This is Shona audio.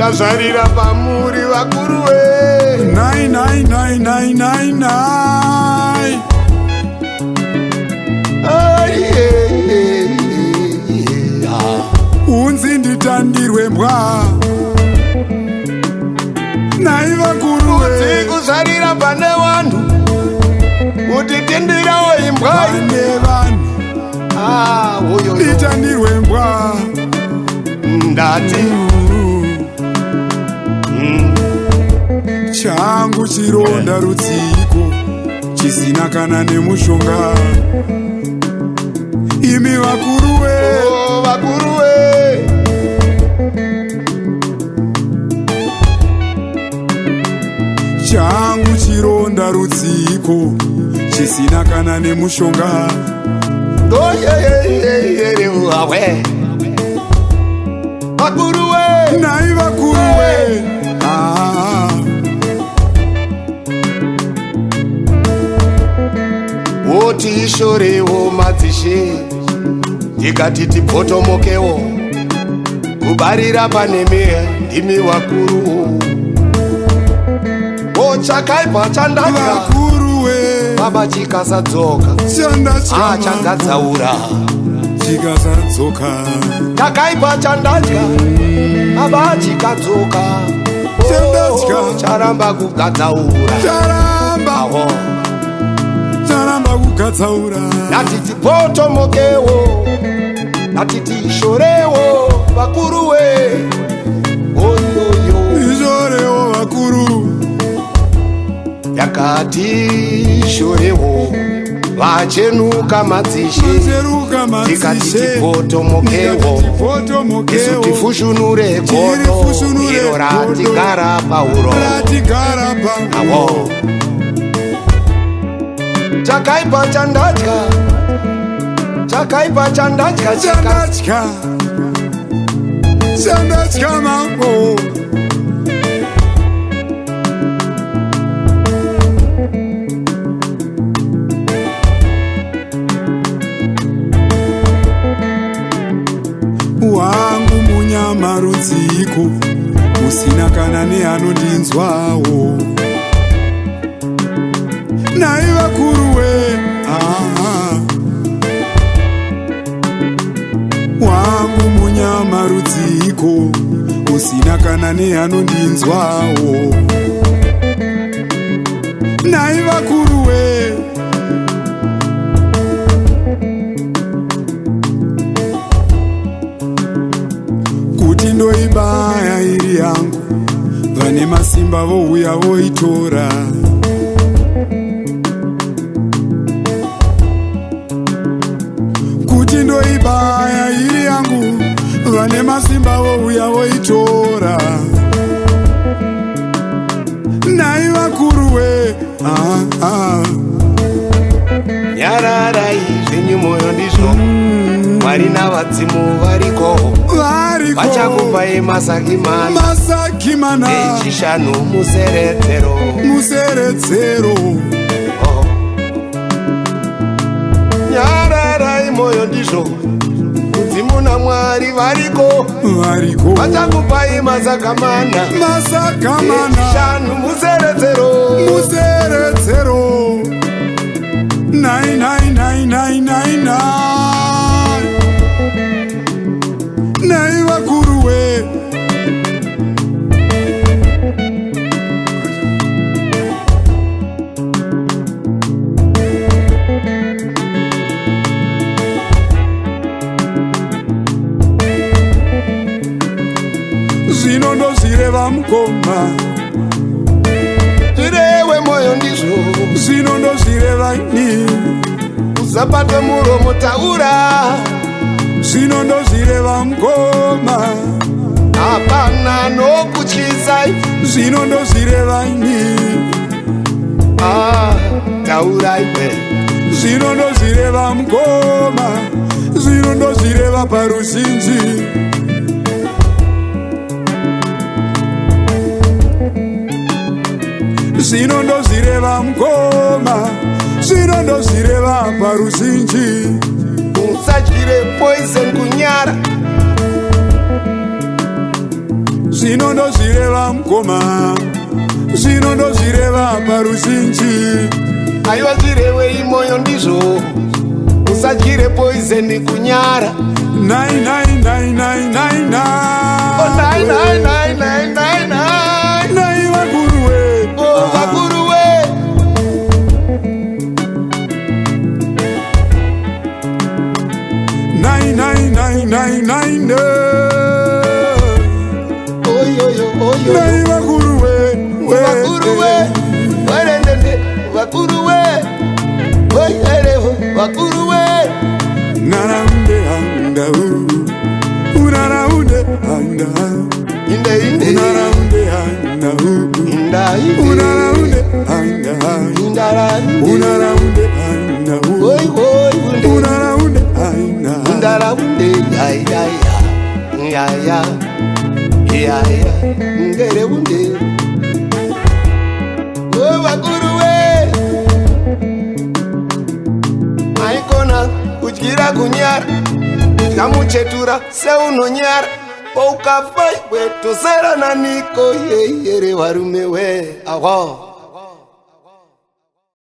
makazvarira pamuri vakuru we. Nai nai nai nai nai nai. Unzi nditandirwe mbwa. Nai vakuru we. Kuti kuzvarira pane vanhu. Kuti tindirawo imbwa. Pane vanhu. Nditandirwe mbwa. Ndati. Changu chironda rutsiko chisina kana nemushonga. Imi vakuru we. Vakuru we. Changu chironda rutsiko chisina kana nemushonga. Vakuru we. Nai vakuru we. Oti ishorewo madzishe tikati tibvotomokewo kubarira pane ndimi vakuru. Chakaipa chandadya vakuru we. baba chikasadzoka changadzaura. Chikasadzoka chakaipa chandadya baba chikadzoka charamba kugadzaura. Charamba kugadzaura. Nati tibvotomokewo nati tishorewo vakuru we. Ishorewo vakuru. Yakati shorewo vachenuka madzishe tikati tibvotomokewo isu tifushunure godo iro ratigara pauro. Chakaipa chandadya chandadya mambo. Wangu munyama rudziko usina kana neanondinzwawo. Nai vakuru we. Wangu munyama rudziko usina kana neanondinzwawo. Nai vakuru we. Kuti ndoibaya iri yangu vane masimba vouya voitora. Kuti ndoibaya iri yangu vane masimba vouya voitora. Nai vakuru we. Nyararai zvenyu moyo ndizvo Mwari navadzimu variko vachakupai masakimana echishanu museredzero. Nyararai moyo ndizvo kudzimu naMwari variko vachakupai masakamana echishanu museredzero. Nai nai nai nai nai nai. Nai vakuru we. Zvino ndozvireva mukoma. Zvirewe moyo ndizvo Zvino ndozvireva ini. Usabate muromo taura. Zvino ndozvireva mukoma. Hapana nokutyisa. Zvino ndozvireva ini. Taura iwe. Zvino ndozvireva mukoma. Zvino ndozvireva paruzhinji. Zvino ndozvireva mukoma. Zvino ndozvireva paruzhinji. Usadyire poison kunyara. Zvinondozvireva mukoma, zvinondozvireva paruzhinji. Aiwa zvirewei moyo ndizvo, usadyire poizeni kunyara. Nai nai nai nai nai nai. Oh nai nai nai nai nai nai. Nai vakuruwe. Oh vakuruwe. Nai nai nai nai nai nai. Oyo yo oyo. Nai vakuruwe. Vakuruwe. Werendende vakuruwe. Oyerevo vakuruwe. Naraunde anda unaraunde anda Inde inde. unaraunde anda Inda inde. unaraunde anda Indara inde. unaraunde anda Oi oi unde. unaraunde anda Indara unde. Ya ya ya. Ya ya. Ya ya. Ngere unde. Oh vakuruwe. Aikona kudyira kunyara, kamuchetura seunonyara. Ukafai wetozera naniko yeyere warume we aho.